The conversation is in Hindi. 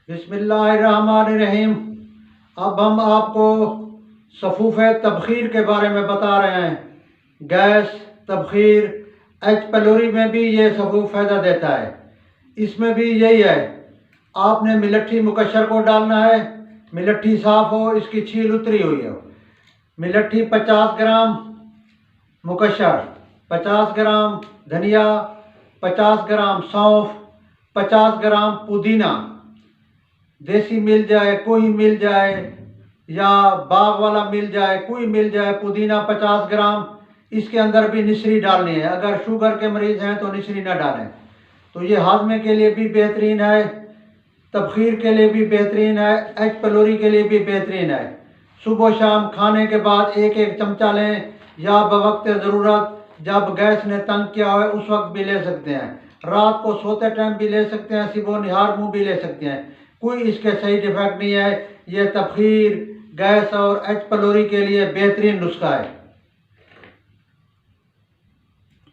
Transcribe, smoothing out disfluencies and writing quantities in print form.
बिस्मिल्लाहिर्रहमानिर्रहीम। अब हम आपको सफ़ूफ़ तबख़ीर के बारे में बता रहे हैं। गैस, तबख़ीर, एच पलोरी में भी ये सफ़ूफ़ फ़ायदा देता है। इसमें भी यही है, आपने मिलट्ठी मुकशर को डालना है। मिलट्ठी साफ़ हो, इसकी छील उतरी हुई हो। मिलट्ठी 50 ग्राम मुकशर, 50 ग्राम धनिया, 50 ग्राम सौंफ, 50 ग्राम पुदीना, देसी मिल जाए कोई मिल जाए या बाग वाला मिल जाए कोई मिल जाए, पुदीना 50 ग्राम। इसके अंदर भी निसरी डालनी है। अगर शुगर के मरीज़ हैं तो निसरी ना डालें। तो ये हाजमे के लिए भी बेहतरीन है, तबख़ीर के लिए भी बेहतरीन है, एच पलोरी के लिए भी बेहतरीन है। सुबह शाम खाने के बाद एक एक चमचा लें, या बवक्त ज़रूरत जब गैस ने तंग किया हो उस वक्त भी ले सकते हैं। रात को सोते टाइम भी ले सकते हैं, सुबह निहार मुँह भी ले सकते हैं। कोई इसके साइड इफ़ेक्ट नहीं है। ये तबख़ीर, गैस और एच पलोरी के लिए बेहतरीन नुस्खा है।